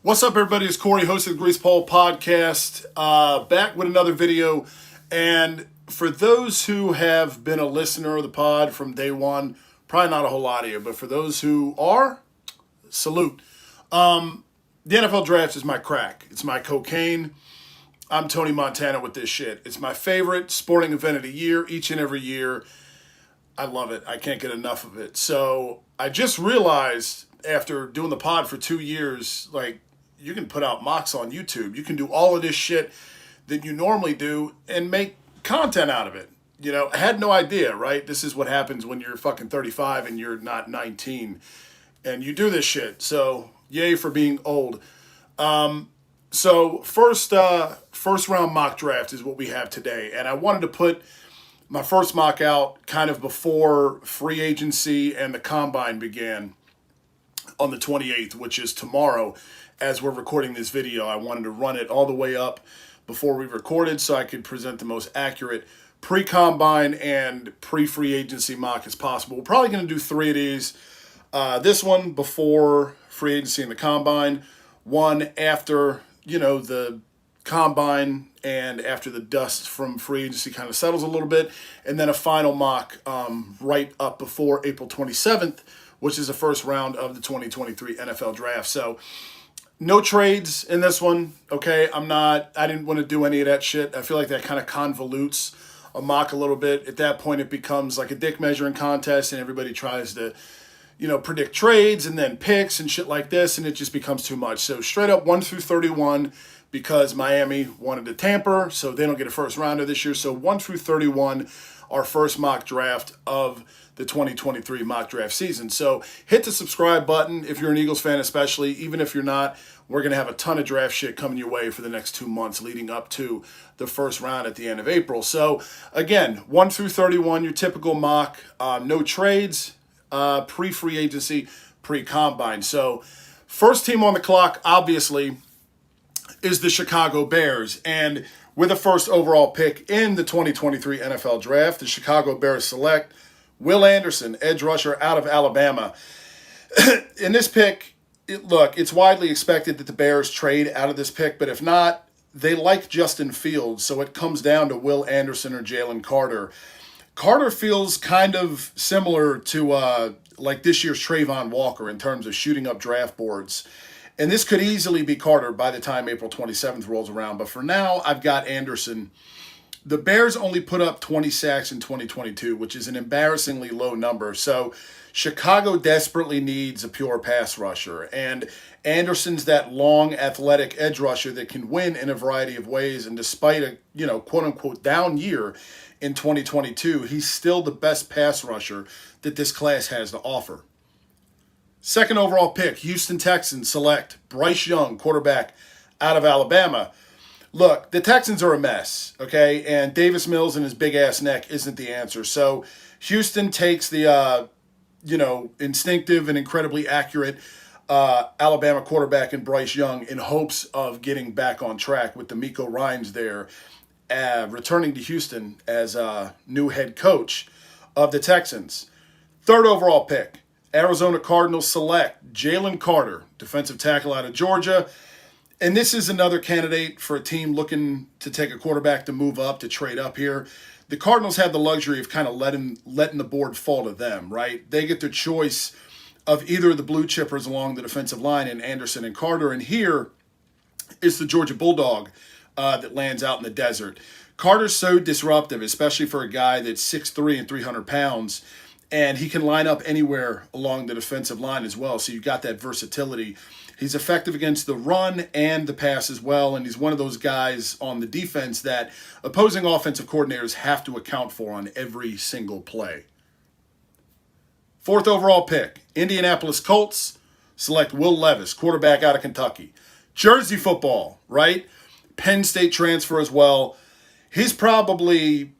What's up, everybody? It's Corey, host of the Grease Paul Podcast, back with another video. And for those who have been a listener of the pod from day one, probably not a whole lot of you, but for those who are, salute. The NFL draft is my crack. It's my cocaine. I'm Tony Montana with this shit. It's my favorite sporting event of the year, each and every year. I love it. I can't get enough of it. So I just realized after doing the pod for 2 years, like, you can put out mocks on YouTube. You can do all of this shit that you normally do and make content out of it. You know, I had no idea, right? This is what happens when you're fucking 35 and you're not 19 and you do this shit. So yay for being old. So first round mock draft is what we have today. And I wanted to put my first mock out kind of before free agency and the combine began on the 28th, which is tomorrow. As we're recording this video, I wanted to run it all the way up before we recorded so I could present the most accurate pre-combine and pre-free agency mock as possible. We're probably going to do 3 of these. This one before free agency and the combine. One after, the combine and after the dust from free agency kind of settles a little bit. And then a final mock right up before April 27th, which is the first round of the 2023 NFL draft. So no trades in this one, okay? I didn't want to do any of that shit. I feel like that kind of convolutes a mock a little bit. At that point, it becomes like a dick measuring contest and everybody tries to, predict trades and then picks and shit like this, and it just becomes too much. So straight up 1 through 31, because Miami wanted to tamper, so they don't get a first rounder this year. So 1 through 31, our first mock draft of the 2023 mock draft season. So hit the subscribe button if you're an Eagles fan, especially. Even if you're not, we're going to have a ton of draft shit coming your way for the next 2 months leading up to the first round at the end of April. So again, 1 through 31, your typical mock, no trades, pre-free agency, pre-combine. So first team on the clock, obviously, is the Chicago Bears. And with the first overall pick in the 2023 NFL Draft, the Chicago Bears select Will Anderson, edge rusher out of Alabama. In this pick, it's widely expected that the Bears trade out of this pick, but if not, they like Justin Fields, so it comes down to Will Anderson or Jalen Carter. Carter feels kind of similar to like this year's Trayvon Walker in terms of shooting up draft boards. And this could easily be Carter by the time April 27th rolls around. But for now, I've got Anderson. The Bears only put up 20 sacks in 2022, which is an embarrassingly low number. So Chicago desperately needs a pure pass rusher. And Anderson's that long, athletic edge rusher that can win in a variety of ways. And despite a, quote-unquote down year in 2022, he's still the best pass rusher that this class has to offer. Second overall pick, Houston Texans select Bryce Young, quarterback out of Alabama. Look, the Texans are a mess, okay? And Davis Mills and his big-ass neck isn't the answer. So Houston takes the, instinctive and incredibly accurate Alabama quarterback in Bryce Young in hopes of getting back on track with the Miko Ryans there, returning to Houston as new head coach of the Texans. Third overall pick, Arizona Cardinals select Jalen Carter, defensive tackle out of Georgia. And this is another candidate for a team looking to take a quarterback to move up, to trade up here. The Cardinals have the luxury of kind of letting the board fall to them, right? They get their choice of either of the blue chippers along the defensive line in Anderson and Carter. And here is the Georgia Bulldog that lands out in the desert. Carter's so disruptive, especially for a guy that's 6'3" and 300 pounds. And he can line up anywhere along the defensive line as well. So you've got that versatility. He's effective against the run and the pass as well. And he's one of those guys on the defense that opposing offensive coordinators have to account for on every single play. Fourth overall pick, Indianapolis Colts select Will Levis, quarterback out of Kentucky. Jersey football, right? Penn State transfer as well. He's probably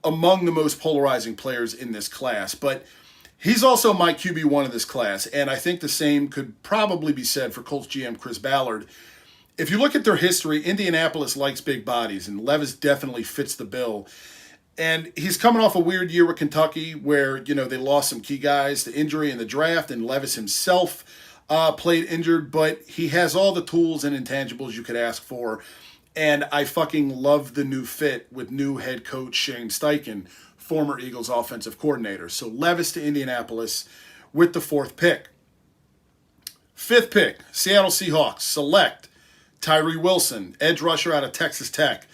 among the most polarizing players in this class, but he's also my QB1 of this class, and I think the same could probably be said for Colts GM Chris Ballard. If you look at their history, Indianapolis likes big bodies, and Levis definitely fits the bill. And he's coming off a weird year with Kentucky where, they lost some key guys to injury in the draft, and Levis himself played injured, but he has all the tools and intangibles you could ask for. And I fucking love the new fit with new head coach Shane Steichen, former Eagles offensive coordinator. So Levis to Indianapolis with the 4th pick. 5th pick, Seattle Seahawks select Tyree Wilson, edge rusher out of Texas Tech.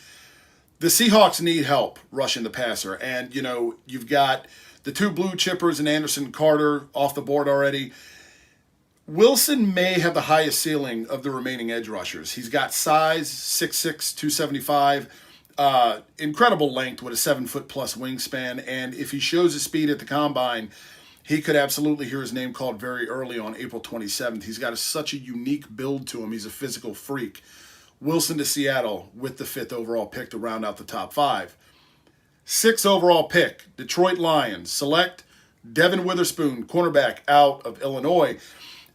The Seahawks need help rushing the passer. And, you've got the 2 blue chippers and Anderson and Carter off the board already. Wilson may have the highest ceiling of the remaining edge rushers. He's got size, 6'6", 275, incredible length with a 7-foot-plus wingspan. And if he shows his speed at the combine, he could absolutely hear his name called very early on April 27th. He's got such a unique build to him. He's a physical freak. Wilson to Seattle with the 5th overall pick to round out the top 5. 6th overall pick, Detroit Lions select Devin Witherspoon, cornerback out of Illinois.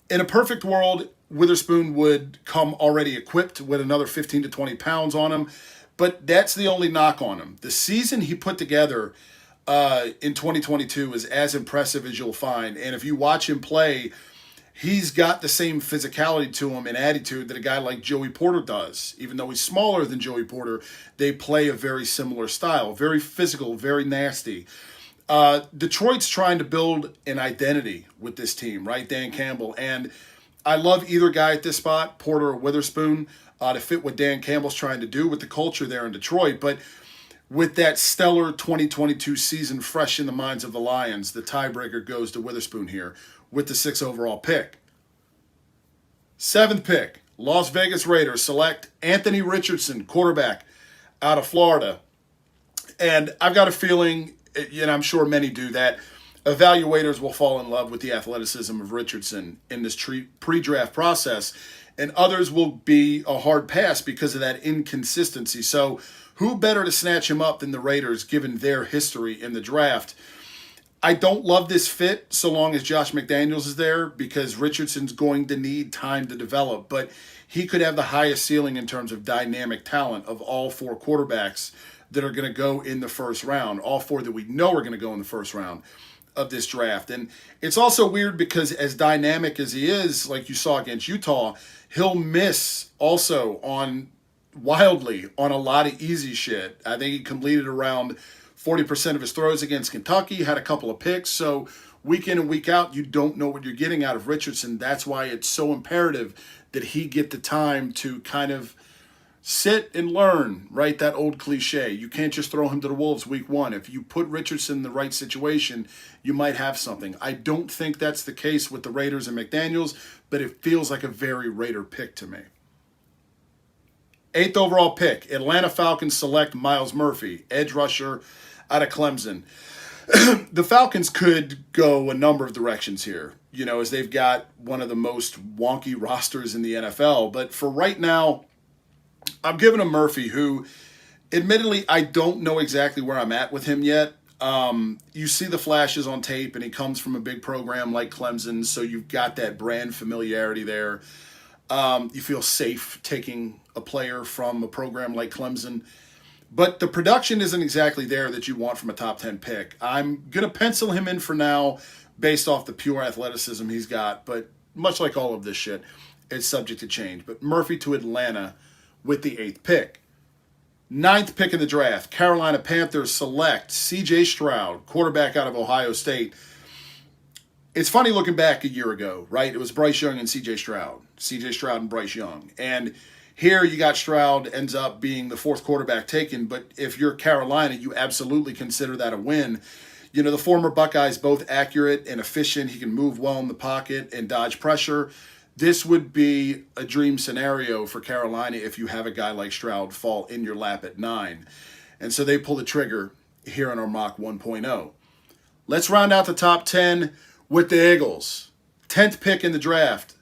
In a perfect world, Witherspoon would come already equipped with another 15 to 20 pounds on him, but that's the only knock on him. The season he put together in 2022 is as impressive as you'll find, and if you watch him play, he's got the same physicality to him and attitude that a guy like Joey Porter does. Even though he's smaller than Joey Porter, they play a very similar style, very physical, very nasty. Detroit's trying to build an identity with this team, right? Dan Campbell. And I love either guy at this spot, Porter or Witherspoon, to fit what Dan Campbell's trying to do with the culture there in Detroit. But with that stellar 2022 season fresh in the minds of the Lions, the tiebreaker goes to Witherspoon here with the 6th overall pick. 7th pick, Las Vegas Raiders select Anthony Richardson, quarterback out of Florida. And I've got a feeling, I'm sure many do, that evaluators will fall in love with the athleticism of Richardson in this pre-draft process, and others will be a hard pass because of that inconsistency. So who better to snatch him up than the Raiders, given their history in the draft? I don't love this fit so long as Josh McDaniels is there, because Richardson's going to need time to develop, but he could have the highest ceiling in terms of dynamic talent of all 4 quarterbacks that are going to go in the first round, all 4 that we know are going to go in the first round of this draft. And it's also weird because as dynamic as he is, like you saw against Utah, he'll miss also wildly on a lot of easy shit. I think he completed around 40% of his throws against Kentucky, had a couple of picks. So week in and week out, you don't know what you're getting out of Richardson. That's why it's so imperative that he get the time to kind of sit and learn, right? That old cliche. You can't just throw him to the Wolves week 1. If you put Richardson in the right situation, you might have something. I don't think that's the case with the Raiders and McDaniels, but it feels like a very Raider pick to me. 8th overall pick, Atlanta Falcons select Myles Murphy, edge rusher out of Clemson. The Falcons could go a number of directions here, as they've got one of the most wonky rosters in the NFL. But for right now, I'm giving him Murphy, who, admittedly, I don't know exactly where I'm at with him yet. You see the flashes on tape, and he comes from a big program like Clemson, so you've got that brand familiarity there. You feel safe taking a player from a program like Clemson. But the production isn't exactly there that you want from a top 10 pick. I'm going to pencil him in for now based off the pure athleticism he's got. But much like all of this shit, it's subject to change. But Murphy to Atlanta with the 8th pick. 9th pick in the draft, Carolina Panthers select C.J. Stroud, quarterback out of Ohio State. It's funny looking back a year ago, right? It was Bryce Young and C.J. Stroud. C.J. Stroud and Bryce Young. And here you got Stroud ends up being the 4th quarterback taken, but if you're Carolina, you absolutely consider that a win. The former Buckeyes, both accurate and efficient. He can move well in the pocket and dodge pressure. This would be a dream scenario for Carolina if you have a guy like Stroud fall in your lap at 9. And so they pull the trigger here in our mock 1.0. Let's round out the top 10 with the Eagles. 10th pick in the draft,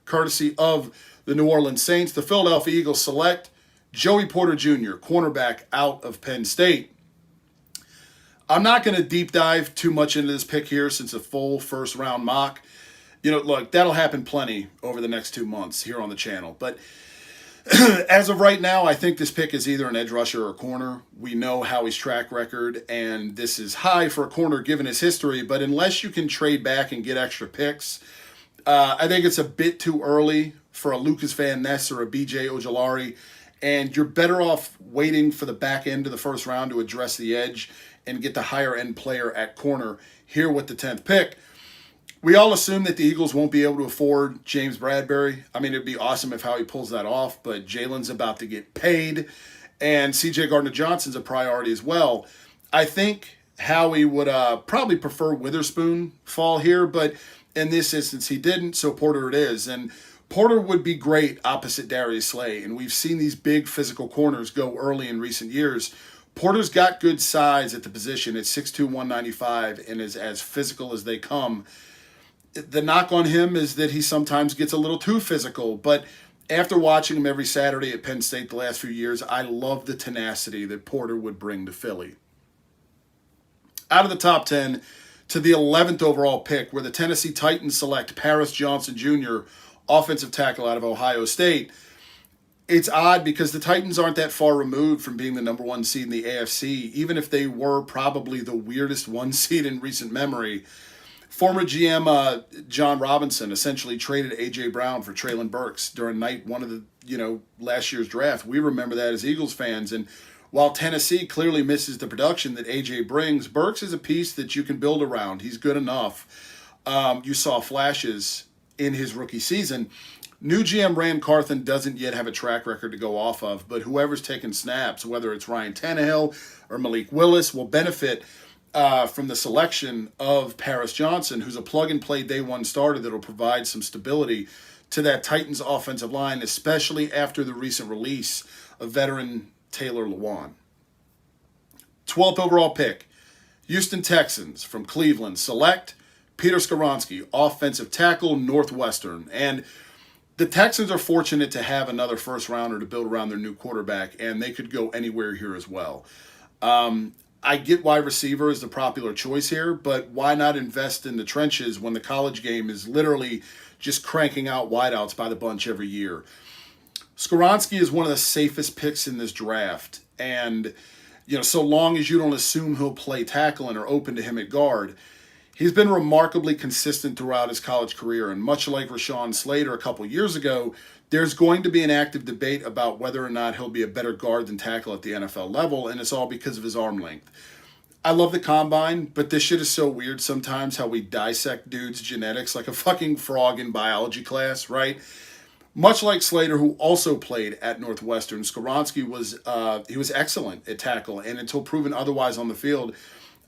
courtesy of the New Orleans Saints. The Philadelphia Eagles select Joey Porter Jr., cornerback out of Penn State. I'm not going to deep dive too much into this pick here since a full first round mock. Look, that'll happen plenty over the next 2 months here on the channel. But as of right now, I think this pick is either an edge rusher or a corner. We know Howie's track record, and this is high for a corner given his history. But unless you can trade back and get extra picks, I think it's a bit too early for a Lucas Van Ness or a BJ Ojolari, and you're better off waiting for the back end of the first round to address the edge and get the higher end player at corner here with the 10th pick. We all assume that the Eagles won't be able to afford James Bradbury. I mean, it'd be awesome if Howie pulls that off, but Jalen's about to get paid, and C.J. Gardner-Johnson's a priority as well. I think Howie would probably prefer Witherspoon fall here, but in this instance he didn't, so Porter it is. And Porter would be great opposite Darius Slay, and we've seen these big physical corners go early in recent years. Porter's got good size at the position at 6'2", 195, and is as physical as they come. The knock on him is that he sometimes gets a little too physical, but after watching him every Saturday at Penn State the last few years, I love the tenacity that Porter would bring to Philly. Out of the top 10 to the 11th overall pick, where the Tennessee Titans select Paris Johnson Jr., offensive tackle out of Ohio State. It's odd because the Titans aren't that far removed from being the number one seed in the AFC, even if they were probably the weirdest one seed in recent memory. Former GM John Robinson essentially traded A.J. Brown for Treylon Burks during night one of the last year's draft. We remember that as Eagles fans. And while Tennessee clearly misses the production that A.J. brings, Burks is a piece that you can build around. He's good enough. You saw flashes in his rookie season. New GM Rand Carthen doesn't yet have a track record to go off of, but whoever's taking snaps, whether it's Ryan Tannehill or Malik Willis, will benefit from the selection of Paris Johnson, who's a plug-and-play day one starter that will provide some stability to that Titans offensive line, especially after the recent release of veteran Taylor Lewan. 12th overall pick, Houston Texans from Cleveland select Peter Skoronski, offensive tackle, Northwestern. And the Texans are fortunate to have another first-rounder to build around their new quarterback, and they could go anywhere here as well. I get wide receiver is the popular choice here, but why not invest in the trenches when the college game is literally just cranking out wideouts by the bunch every year? Skoronski is one of the safest picks in this draft, and so long as you don't assume he'll play tackle and are open to him at guard, he's been remarkably consistent throughout his college career, and much like Rashawn Slater a couple years ago, there's going to be an active debate about whether or not he'll be a better guard than tackle at the NFL level, and it's all because of his arm length. I love the combine, but this shit is so weird sometimes how we dissect dudes' genetics like a fucking frog in biology class, right? Much like Slater, who also played at Northwestern, Skoronski was excellent at tackle, and until proven otherwise on the field,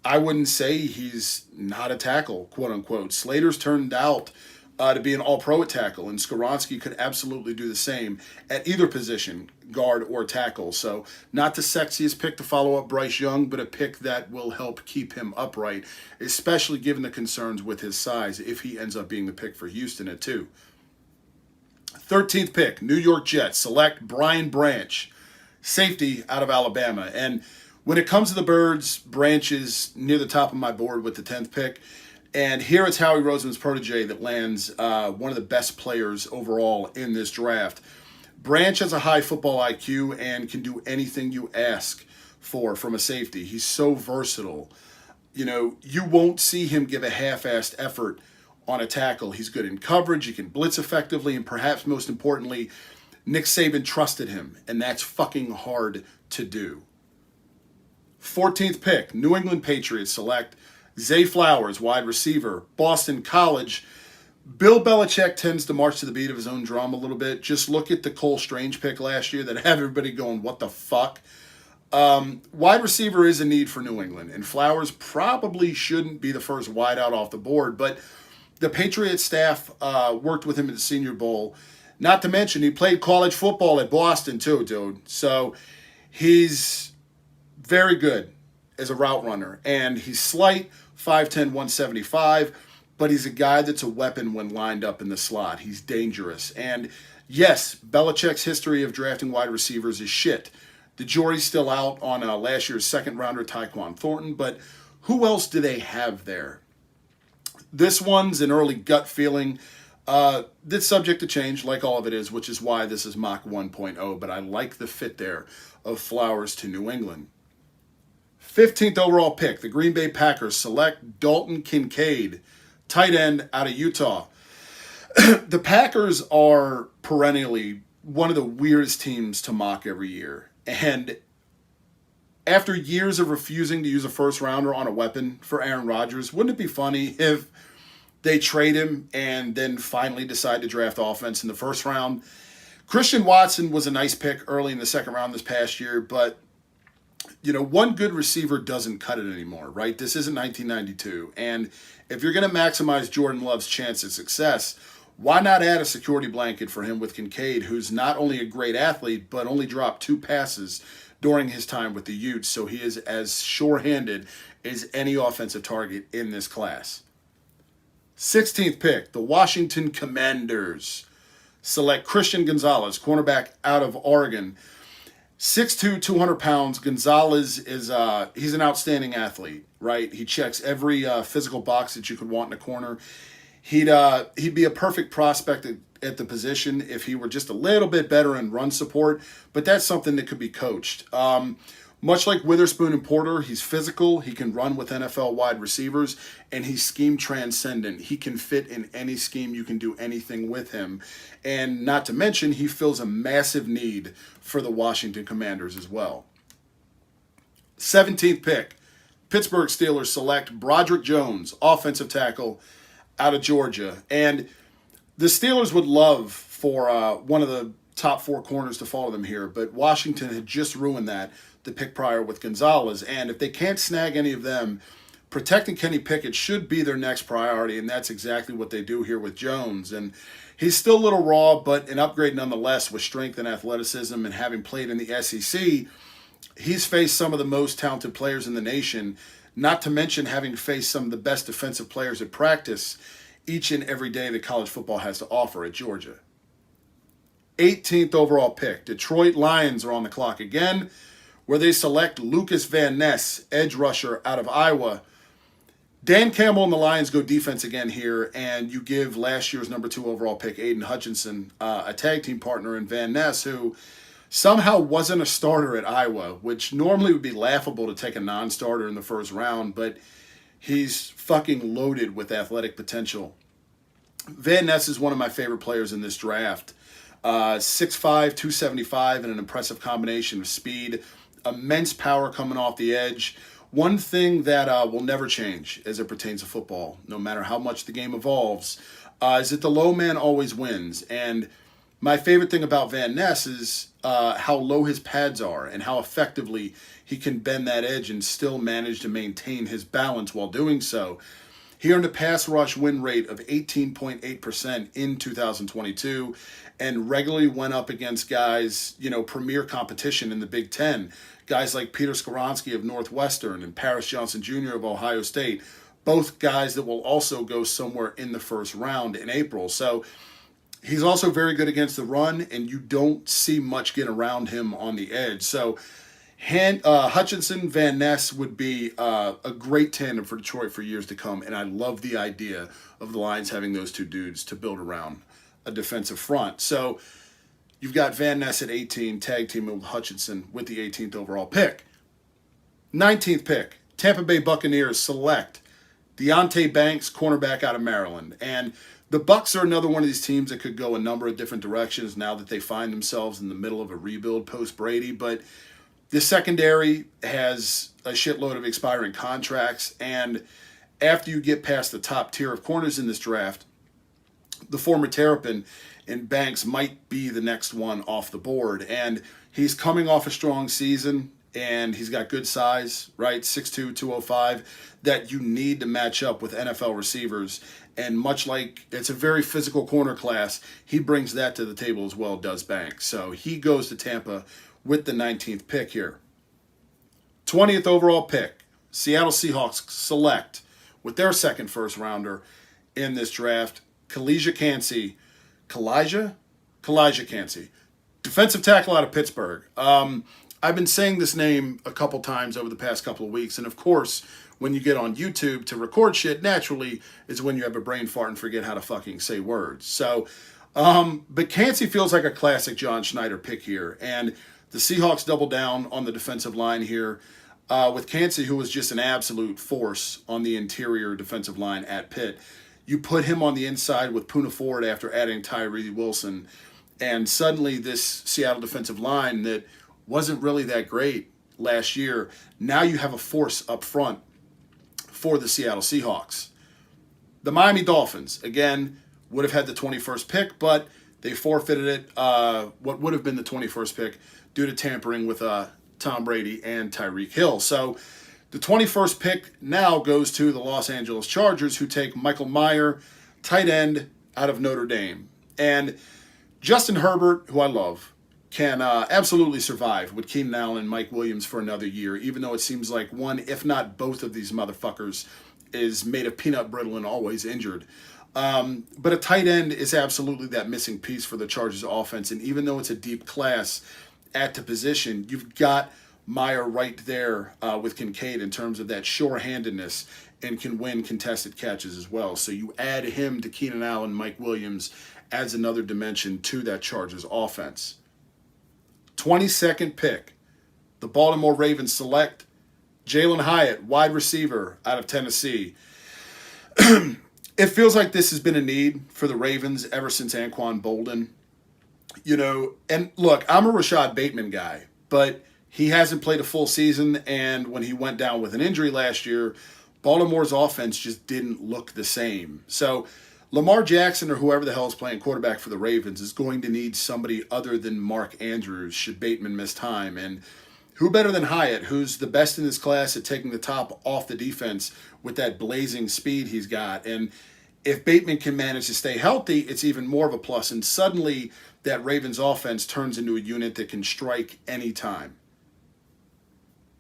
I wouldn't say he's not a tackle, quote unquote. Slater's turned out to be an all-pro at tackle, and Skoronski could absolutely do the same at either position, guard or tackle. So not the sexiest pick to follow up Bryce Young, but a pick that will help keep him upright, especially given the concerns with his size if he ends up being the pick for Houston at 2. 13th pick, New York Jets select Brian Branch, safety out of Alabama. And when it comes to the Birds, Branch is near the top of my board with the 10th pick. And here it's Howie Roseman's protege that lands one of the best players overall in this draft. Branch has a high football IQ and can do anything you ask for from a safety. He's so versatile. You won't see him give a half-assed effort on a tackle. He's good in coverage. He can blitz effectively. And perhaps most importantly, Nick Saban trusted him. And that's fucking hard to do. 14th pick, New England Patriots select Zay Flowers, wide receiver, Boston College. Bill Belichick tends to march to the beat of his own drum a little bit. Just look at the Cole Strange pick last year that had everybody going, what the fuck? Wide receiver is a need for New England, and Flowers probably shouldn't be the first wideout off the board, but the Patriots staff worked with him at the Senior Bowl. Not to mention, he played college football at Boston too, dude. So he's very good as a route runner, and he's slight, 5'10", 175, but he's a guy that's a weapon when lined up in the slot. He's dangerous. And yes, Belichick's history of drafting wide receivers is shit. The jury's still out on last year's second-rounder Tyquan Thornton, but who else do they have there? This one's an early gut feeling that's subject to change, like all of it is, which is why this is mock 1.0, but I like the fit there of Flowers to New England. 15th overall pick, the Green Bay Packers select Dalton Kincaid, tight end out of Utah. The Packers are perennially one of the weirdest teams to mock every year. And after years of refusing to use a first rounder on a weapon for Aaron Rodgers, wouldn't it be funny if they trade him and then finally decide to draft offense in the first round? Christian Watson was a nice pick early in the second round this past year, but one good receiver doesn't cut it anymore, right? This isn't 1992. And if you're going to maximize Jordan Love's chance at success, why not add a security blanket for him with Kincaid, who's not only a great athlete, but only dropped 2 passes during his time with the Utes, so he is as sure-handed as any offensive target in this class. 16th pick, the Washington Commanders select Christian Gonzalez, cornerback out of Oregon. 6'2", 200 pounds. Gonzalez is he's an outstanding athlete, right? He checks every physical box that you could want in a corner. He'd be a perfect prospect at the position if he were just a little bit better in run support, but that's something that could be coached. Much like Witherspoon and Porter, he's physical, he can run with NFL wide receivers, and he's scheme transcendent. He can fit in any scheme, you can do anything with him. And not to mention, he fills a massive need for the Washington Commanders as well. 17th pick, Pittsburgh Steelers select Broderick Jones, offensive tackle out of Georgia. And the Steelers would love for one of the top 4 corners to follow them here, but Washington had just ruined that the pick prior with Gonzalez. And if they can't snag any of them, protecting Kenny Pickett should be their next priority, and that's exactly what they do here with Jones. And he's still a little raw, but an upgrade nonetheless with strength and athleticism, and having played in the SEC, he's faced some of the most talented players in the nation, not to mention having faced some of the best defensive players at practice each and every day that college football has to offer at Georgia. 18th overall pick, Detroit Lions are on the clock again, where they select Lucas Van Ness, edge rusher out of Iowa. Dan Campbell and the Lions go defense again here, and you give last year's number 2 overall pick, Aiden Hutchinson, a tag team partner in Van Ness, who somehow wasn't a starter at Iowa, which normally would be laughable to take a non-starter in the first round, but he's fucking loaded with athletic potential. Van Ness is one of my favorite players in this draft. 6'5", 275, and an impressive combination of speed, immense power coming off the edge. One thing that will never change as it pertains to football, no matter how much the game evolves, is that the low man always wins. And my favorite thing about Van Ness is how low his pads are and how effectively he can bend that edge and still manage to maintain his balance while doing so. He earned a pass rush win rate of 18.8% in 2022 and regularly went up against guys, premier competition in the Big Ten. Guys like Peter Skoronski of Northwestern and Paris Johnson Jr. of Ohio State, both guys that will also go somewhere in the first round in April. So he's also very good against the run, and you don't see much get around him on the edge. So Hutchinson, Van Ness would be a great tandem for Detroit for years to come, and I love the idea of the Lions having those 2 dudes to build around a defensive front. So you've got Van Ness at 18, tag team with Hutchinson with the 18th overall pick. 19th pick, Tampa Bay Buccaneers select Deonte Banks, cornerback out of Maryland. And the Bucs are another one of these teams that could go a number of different directions now that they find themselves in the middle of a rebuild post-Brady, but the secondary has a shitload of expiring contracts, and after you get past the top tier of corners in this draft, the former Terrapin and Banks might be the next one off the board. And he's coming off a strong season, and he's got good size, right? 6'2", 205, that you need to match up with NFL receivers. And much like it's a very physical corner class, he brings that to the table as well, does Banks. So he goes to Tampa with the 19th pick here. 20th overall pick, Seattle Seahawks select with their second first rounder in this draft, Kalijah Cansey, defensive tackle out of Pittsburgh. I've been saying this name a couple times over the past couple of weeks, and of course, when you get on YouTube to record shit, naturally, is when you have a brain fart and forget how to fucking say words. So, but Cansey feels like a classic John Schneider pick here, and the Seahawks double down on the defensive line here with Cansey, who was just an absolute force on the interior defensive line at Pitt. You put him on the inside with Poona Ford after adding Tyree Wilson, and suddenly this Seattle defensive line that wasn't really that great last year, now you have a force up front for the Seattle Seahawks. The Miami Dolphins, again, would have had the 21st pick, but they forfeited it, what would have been the 21st pick, due to tampering with Tom Brady and Tyreek Hill. So the 21st pick now goes to the Los Angeles Chargers, who take Michael Mayer, tight end, out of Notre Dame. And Justin Herbert, who I love, can absolutely survive with Keenan Allen and Mike Williams for another year, even though it seems like one, if not both of these motherfuckers, is made of peanut brittle and always injured. But a tight end is absolutely that missing piece for the Chargers offense. And even though it's a deep class at the position, you've got Meyer right there with Kincaid in terms of that sure-handedness and can win contested catches as well. So you add him to Keenan Allen, Mike Williams, adds another dimension to that Chargers offense. 22nd pick, the Baltimore Ravens select Jalen Hyatt, wide receiver out of Tennessee. It feels like this has been a need for the Ravens ever since Anquan Bolden. You know, and look, I'm a Rashad Bateman guy, but he hasn't played a full season, and when he went down with an injury last year, Baltimore's offense just didn't look the same. So Lamar Jackson, or whoever the hell is playing quarterback for the Ravens, is going to need somebody other than Mark Andrews should Bateman miss time. And who better than Hyatt, who's the best in his class at taking the top off the defense with that blazing speed he's got. And if Bateman can manage to stay healthy, it's even more of a plus. And suddenly that Ravens offense turns into a unit that can strike anytime.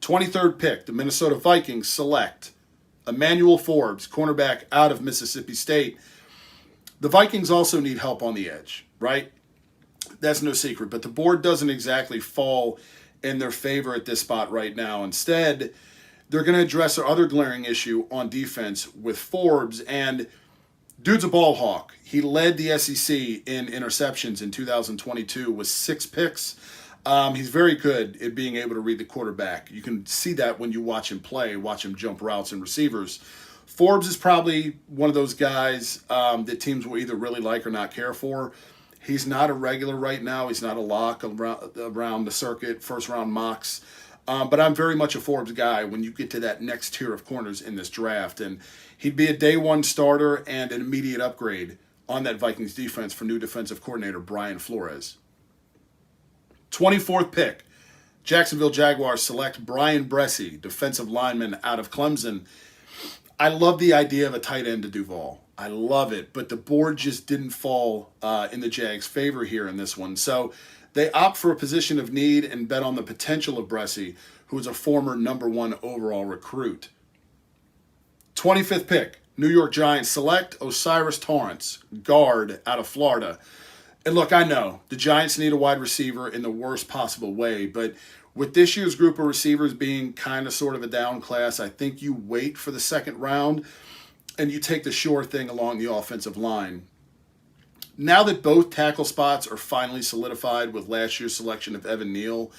23rd pick, the Minnesota Vikings select Emmanuel Forbes, cornerback out of Mississippi State. The Vikings also need help on the edge, right? That's no secret. But the board doesn't exactly fall in their favor at this spot right now. Instead, they're going to address their other glaring issue on defense with Forbes. And dude's a ball hawk. He led the SEC in interceptions in 2022 with 6 picks. He's very good at being able to read the quarterback. You can see that when you watch him play, watch him jump routes and receivers. Forbes is probably one of those guys that teams will either really like or not care for. He's not a regular right now. He's not a lock around the circuit, first-round mocks. But I'm very much a Forbes guy when you get to that next tier of corners in this draft. And he'd be a day one starter and an immediate upgrade on that Vikings defense for new defensive coordinator Brian Flores. 24th pick, Jacksonville Jaguars select Brian Bresee, defensive lineman out of Clemson. I love the idea of a tight end to Duval. I love it, but the board just didn't fall in the Jags' favor here in this one. So they opt for a position of need and bet on the potential of Bresee, who is a former number 1 overall recruit. 25th pick, New York Giants select Osiris Torrance, guard out of Florida. And look, I know the Giants need a wide receiver in the worst possible way, but with this year's group of receivers being kind of sort of a down class, I think you wait for the second round and you take the sure thing along the offensive line. Now that both tackle spots are finally solidified with last year's selection of Evan Neal,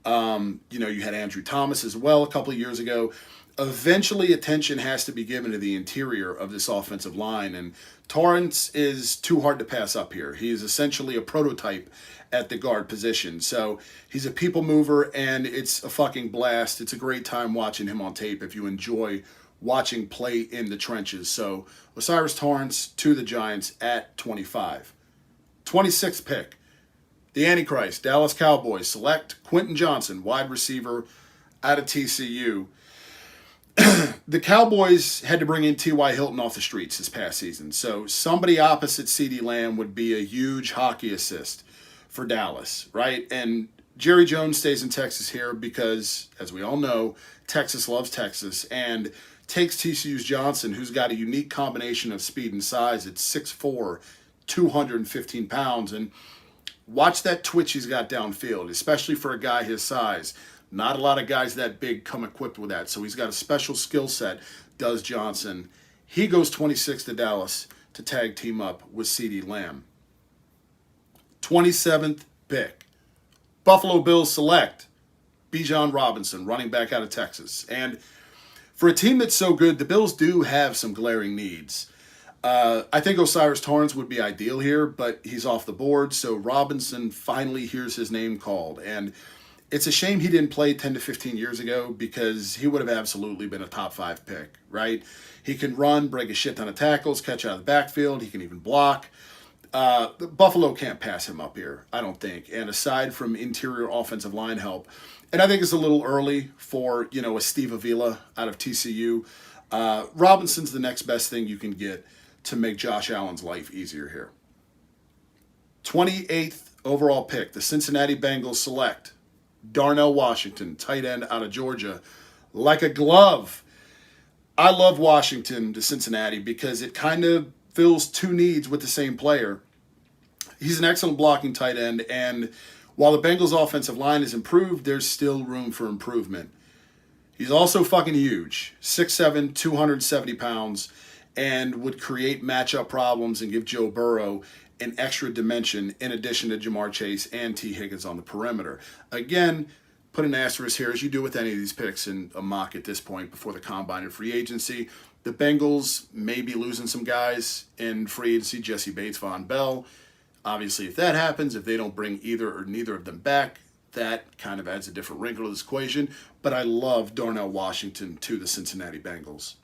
you had Andrew Thomas as well a couple of years ago. Eventually, attention has to be given to the interior of this offensive line, and Torrance is too hard to pass up here. He is essentially a prototype at the guard position. So he's a people mover, and it's a fucking blast. It's a great time watching him on tape if you enjoy watching play in the trenches. So Osiris Torrance to the Giants at 25. 26th pick, the Antichrist, Dallas Cowboys select Quentin Johnson, wide receiver out of TCU. The Cowboys had to bring in T.Y. Hilton off the streets this past season. So somebody opposite CeeDee Lamb would be a huge hockey assist for Dallas, right? And Jerry Jones stays in Texas here because, as we all know, Texas loves Texas and takes TCU's Johnson, who's got a unique combination of speed and size at 6'4", 215 pounds. And watch that twitch he's got downfield, especially for a guy his size. Not a lot of guys that big come equipped with that. So he's got a special skill set, does Johnson. He goes 26 to Dallas to tag team up with CeeDee Lamb. 27th pick. Buffalo Bills select Bijan Robinson, running back out of Texas. And for a team that's so good, the Bills do have some glaring needs. I think Osiris Torrance would be ideal here, but he's off the board, so Robinson finally hears his name called. And it's a shame he didn't play 10 to 15 years ago, because he would have absolutely been a top 5 pick, right? He can run, break a shit ton of tackles, catch out of the backfield. He can even block. Buffalo can't pass him up here, I don't think. And aside from interior offensive line help, and I think it's a little early for, a Steve Avila out of TCU. Robinson's the next best thing you can get to make Josh Allen's life easier here. 28th overall pick, the Cincinnati Bengals select Darnell Washington, tight end out of Georgia, like a glove. I love Washington to Cincinnati because it kind of fills two needs with the same player. He's an excellent blocking tight end, and while the Bengals' offensive line is improved, there's still room for improvement. He's also fucking huge, 6'7", 270 pounds, and would create matchup problems and give Joe Burrow an extra dimension in addition to Jamar Chase and T. Higgins on the perimeter. Again, put an asterisk here, as you do with any of these picks in a mock at this point before the combine and free agency. The Bengals may be losing some guys in free agency, Jesse Bates, Von Bell. Obviously, if that happens, if they don't bring either or neither of them back, that kind of adds a different wrinkle to this equation. But I love Darnell Washington to the Cincinnati Bengals.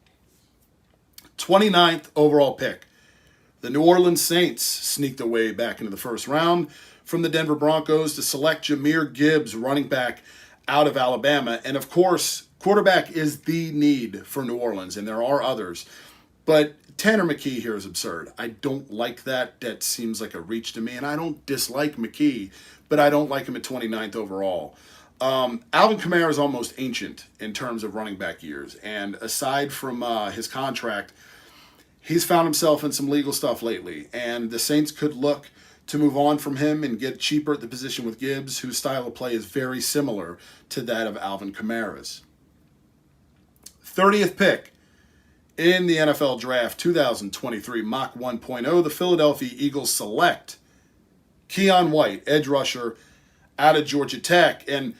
29th overall pick. The New Orleans Saints sneaked their way back into the first round from the Denver Broncos to select Jahmyr Gibbs, running back out of Alabama. And of course, quarterback is the need for New Orleans, and there are others. But Tanner McKee here is absurd. I don't like that. That seems like a reach to me, and I don't dislike McKee, but I don't like him at 29th overall. Alvin Kamara is almost ancient in terms of running back years, and aside from his contract, he's found himself in some legal stuff lately, and the Saints could look to move on from him and get cheaper at the position with Gibbs, whose style of play is very similar to that of Alvin Kamara's. 30th pick in the NFL Draft 2023, Mock 1.0, the Philadelphia Eagles select Keion White, edge rusher out of Georgia Tech. And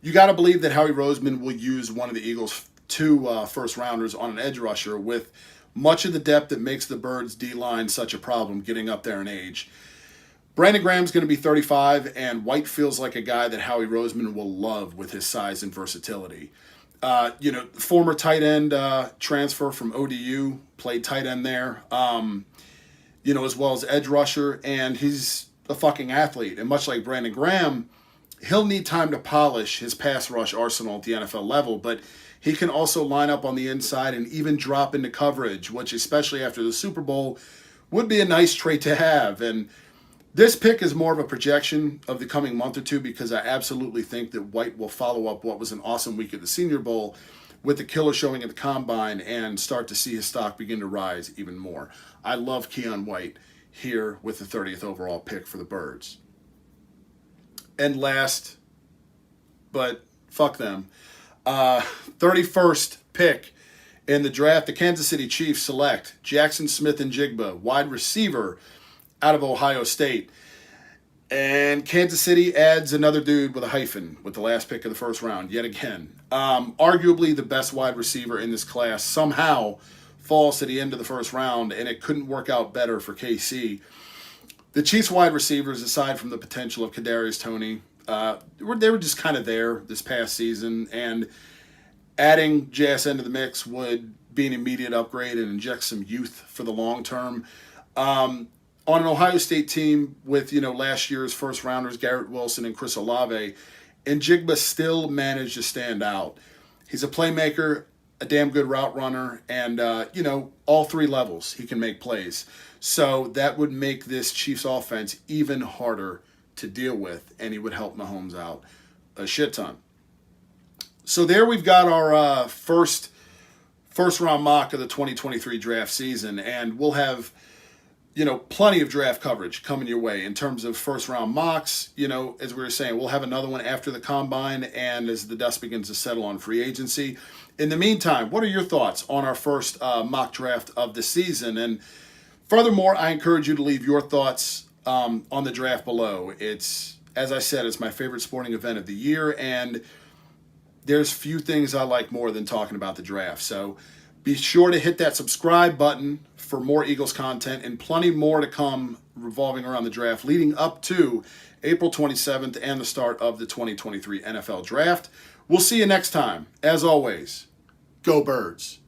you got to believe that Howie Roseman will use one of the Eagles' two first-rounders on an edge rusher with much of the depth that makes the Birds' D-line such a problem getting up there in age. Brandon Graham's going to be 35, and White feels like a guy that Howie Roseman will love with his size and versatility. Former tight end transfer from ODU, played tight end there, as well as edge rusher, and he's a fucking athlete. And much like Brandon Graham, he'll need time to polish his pass rush arsenal at the NFL level, but he can also line up on the inside and even drop into coverage, which, especially after the Super Bowl, would be a nice trait to have. And this pick is more of a projection of the coming month or two, because I absolutely think that White will follow up what was an awesome week at the Senior Bowl with the killer showing at the Combine and start to see his stock begin to rise even more. I love Keion White here with the 30th overall pick for the Birds. And last, but fuck them, 31st pick in the draft, the Kansas City Chiefs select Jackson Smith-Njigba, wide receiver out of Ohio State. And Kansas City adds another dude with a hyphen with the last pick of the first round yet again. Arguably the best wide receiver in this class somehow falls to the end of the first round, and it couldn't work out better for KC. The Chiefs wide receivers, aside from the potential of Kadarius Toney, they were just kind of there this past season, and adding JSN to the mix would be an immediate upgrade and inject some youth for the long term. On an Ohio State team with, last year's first rounders, Garrett Wilson and Chris Olave, and Njigba still managed to stand out. He's a playmaker, a damn good route runner, and, all three levels he can make plays. So that would make this Chiefs offense even harder to deal with, and he would help Mahomes out a shit ton. So there we've got our first round mock of the 2023 draft season, and we'll have plenty of draft coverage coming your way in terms of first round mocks. As we were saying, we'll have another one after the Combine and as the dust begins to settle on free agency. In the meantime, what are your thoughts on our first mock draft of the season? And furthermore, I encourage you to leave your thoughts on the draft below. It's, as I said, it's my favorite sporting event of the year, and there's few things I like more than talking about the draft. So Be sure to hit that subscribe button for more Eagles content and plenty more to come revolving around the draft leading up to April 27th and the start of the 2023 NFL Draft. We'll see you next time. As always, go Birds.